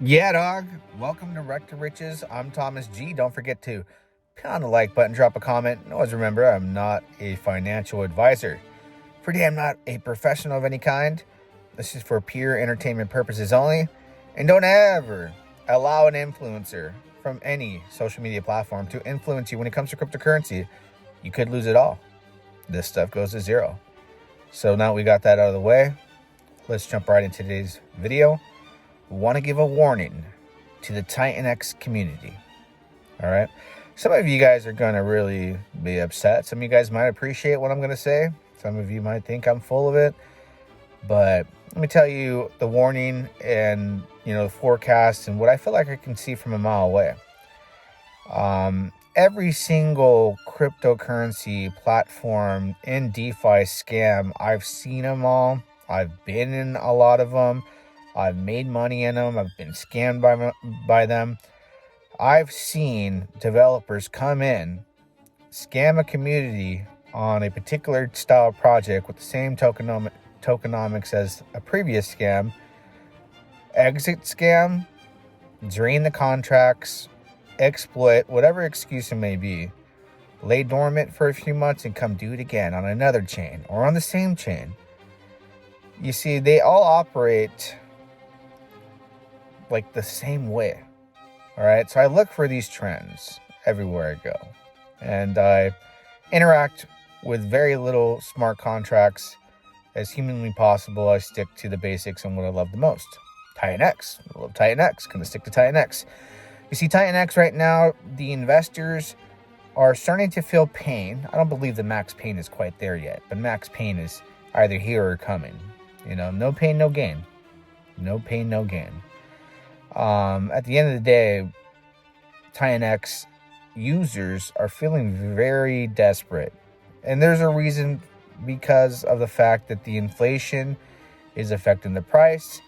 Yeah, dog. Welcome to Wreck to Riches. I'm Thomas G. Don't forget to pound the like button, drop a comment, and always remember I'm not a financial advisor. I'm not a professional of any kind. This is for pure entertainment purposes only. And don't ever allow an influencer from any social media platform to influence you when it comes to cryptocurrency. You could lose it all. This stuff goes to zero. So now we got that out of the way, let's jump right into today's video. Want to give a warning to the TITANX community. All right. Some of you guys are going to really be upset. Some of you guys might appreciate what I'm going to say. Some of you might think I'm full of it. But let me tell you the warning and, the forecast and what I feel like I can see from a mile away. Every single cryptocurrency platform in DeFi scam, I've seen them all. I've been in a lot of them. I've made money in them. I've been scammed by them. I've seen developers come in, scam a community on a particular style project with the same tokenomics as a previous scam, exit scam, drain the contracts, exploit, whatever excuse it may be, lay dormant for a few months and come do it again on another chain or on the same chain. You see, they all operate like the same way. All right. So I look for these trends everywhere I go, and I interact with very little smart contracts as humanly possible. I stick to the basics and what I love the most. TITANX. I love TITANX. Gonna stick to TITANX. You see, TITANX right now, the investors are starting to feel pain. I don't believe the max pain is quite there yet, but max pain is either here or coming. No pain, no gain. No pain, no gain. At the end of the day, TITANX users are feeling very desperate. And there's a reason, because of the fact that the inflation is affecting the price,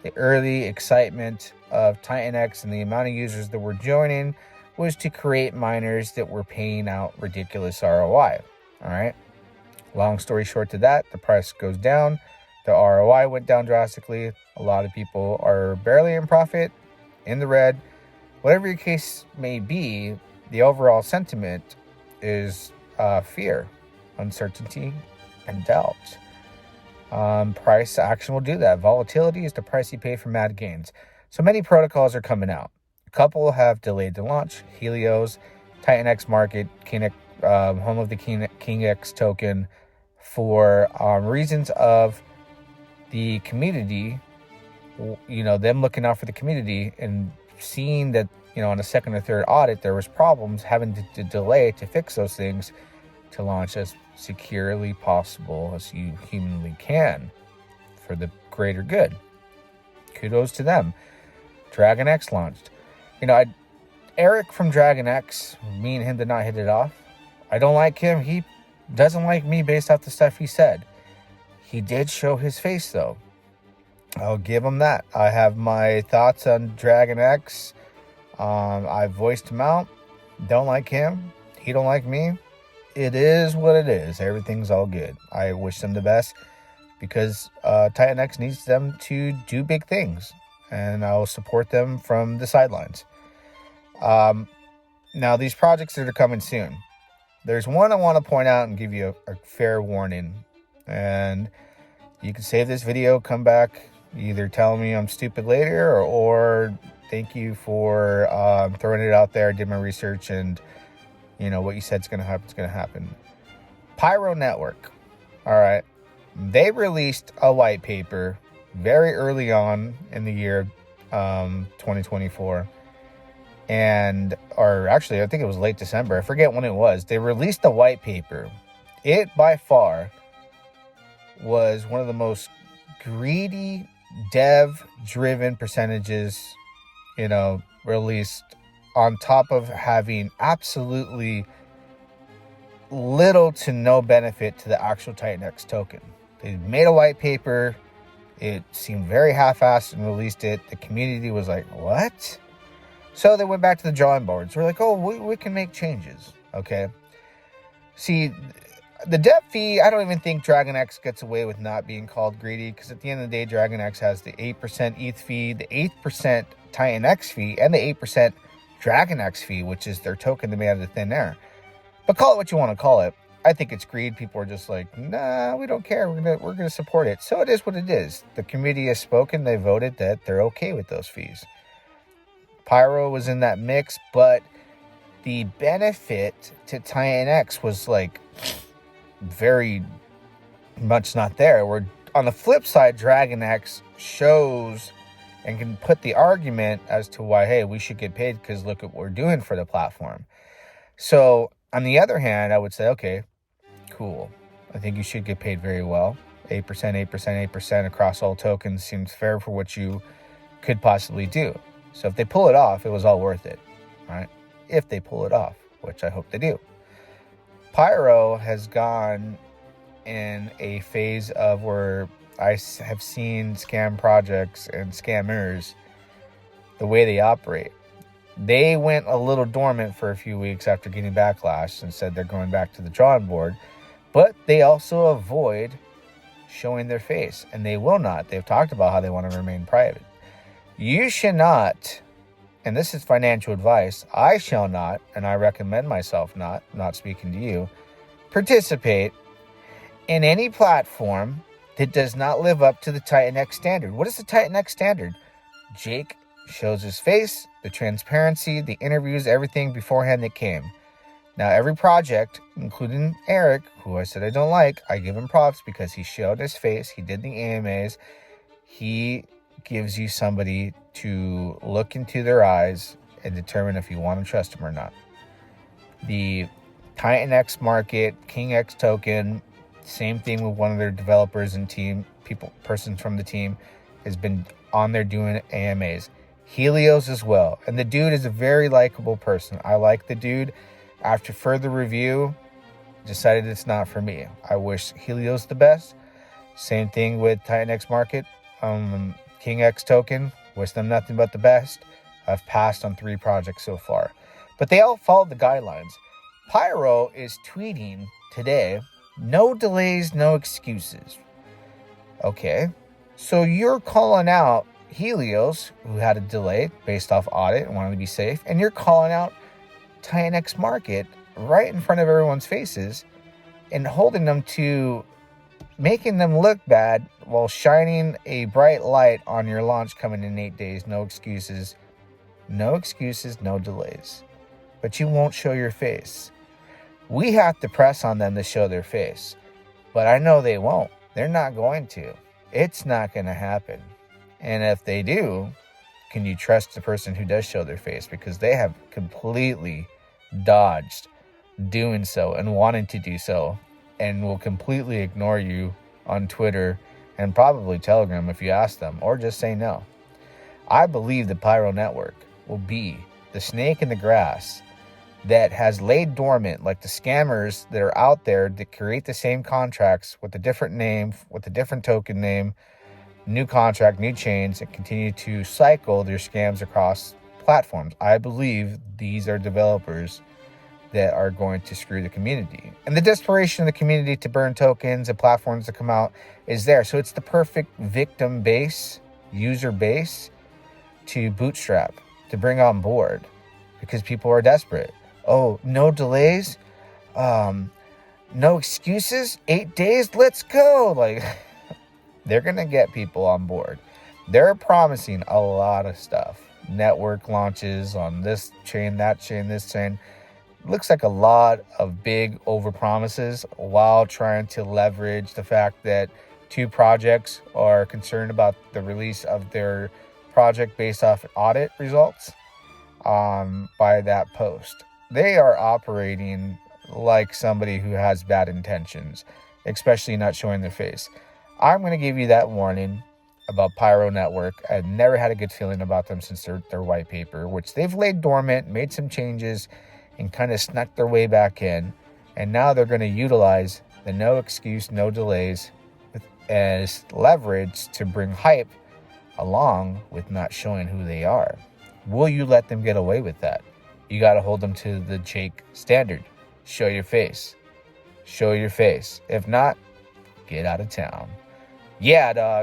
the early excitement of TITANX and the amount of users that were joining was to create miners that were paying out ridiculous ROI. All right. Long story short to that, the price goes down. The ROI went down drastically. A lot of people are barely in profit, in the red. Whatever your case may be, the overall sentiment is fear, uncertainty, and doubt. Price action will do that. Volatility is the price you pay for mad gains. So many protocols are coming out. A couple have delayed the launch. Helios, TITANX Market, home of the KingX token, for reasons of the community, them looking out for the community and seeing that, on a second or third audit, there was problems, having to delay to fix those things to launch as securely possible as you humanly can for the greater good. Kudos to them. DragonX launched. Eric from DragonX, me and him did not hit it off. I don't like him. He doesn't like me based off the stuff he said. He did show his face, though. I'll give him that. I have my thoughts on DragonX. I voiced him out. Don't like him. He don't like me. It is what it is. Everything's all good. I wish them the best because TITANX needs them to do big things, and I'll support them from the sidelines. Now, these projects that are coming soon, there's one I want to point out and give you a fair warning. And you can save this video, come back, either tell me I'm stupid later or thank you for throwing it out there. I did my research, and what you said is going to happen is going to happen. Pyro Network. All right. They released a white paper very early on in the year 2024. Or actually, I think it was late December. I forget when it was. They released a white paper. It by far was one of the most greedy, dev-driven percentages, released, on top of having absolutely little to no benefit to the actual TITANX token. They made a white paper. It seemed very half-assed and released it. The community was like, what? So they went back to the drawing boards. We're like, oh, we can make changes. Okay. See, the dev fee, I don't even think DragonX gets away with not being called greedy, because at the end of the day, DragonX has the 8% ETH fee, the 8% TITANX fee and the 8% DragonX fee, which is their token they made out of thin air. But call it what you want to call it. I think it's greed. People are just like, nah, we don't care. We're gonna support it. So it is what it is. The committee has spoken. They voted that they're okay with those fees. Pyro was in that mix, but the benefit to TITANX was like very much not there. Where on the flip side, DragonX shows and can put the argument as to why, hey, we should get paid because look at what we're doing for the platform. So on the other hand, I would say, okay, cool. I think you should get paid very well. 8%, 8%, 8% across all tokens seems fair for what you could possibly do. So if they pull it off, it was all worth it, right? If they pull it off, which I hope they do. Pyro has gone in a phase of where I have seen scam projects and scammers, the way they operate. They went a little dormant for a few weeks after getting backlash and said they're going back to the drawing board, but they also avoid showing their face, and they will not. They've talked about how they want to remain private. You should not, and this is financial advice, I shall not, and I recommend myself not speaking to you, participate in any platform that does not live up to the TITANX standard. What is the TITANX standard? Jake shows his face, the transparency, the interviews, everything beforehand that came. Now, every project, including Eric, who I said I don't like, I give him props because he showed his face, he did the AMAs, he gives you somebody to look into their eyes and determine if you want to trust them or not. The TITANX market, KingX token, same thing with one of their developers and persons from the team has been on there doing AMAs. Helios as well. And the dude is a very likable person. I like the dude. After further review, decided it's not for me. I wish Helios the best. Same thing with TITANX market. KingX token, wish them nothing but the best. I've passed on 3 projects so far. But they all followed the guidelines. Pyro is tweeting today, no delays, no excuses. Okay, so you're calling out Helios, who had a delay based off audit and wanted to be safe, and you're calling out TITANX market right in front of everyone's faces and holding them to making them look bad while shining a bright light on your launch coming in 8 days. No excuses, no delays. But you won't show your face. We have to press on them to show their face. But I know they won't. They're not going to. It's not going to happen. And if they do, can you trust the person who does show their face? Because they have completely dodged doing so and wanting to do so, and will completely ignore you on Twitter and probably Telegram if you ask them, or just say no. I believe the Pyro Network will be the snake in the grass that has laid dormant, like the scammers that are out there that create the same contracts with a different name, with a different token name, new contract, new chains, and continue to cycle their scams across platforms. I believe these are developers that are going to screw the community. And the desperation of the community to burn tokens and platforms to come out is there. So it's the perfect victim base, user base to bootstrap, to bring on board, because people are desperate. Oh, no delays, no excuses, 8 days, let's go. Like, they're going to get people on board. They're promising a lot of stuff. Network launches on this chain, that chain, this chain. Looks like a lot of big overpromises while trying to leverage the fact that 2 projects are concerned about the release of their project based off audit results by that post. They are operating like somebody who has bad intentions, especially not showing their face. I'm going to give you that warning about Pyro Network. I've never had a good feeling about them since their white paper, which they've laid dormant, made some changes, and kind of snuck their way back in. And now they're going to utilize the no excuse, no delays as leverage to bring hype along with not showing who they are. Will you let them get away with that? You got to hold them to the Jake standard. Show your face. Show your face. If not, get out of town. Yeah, dog.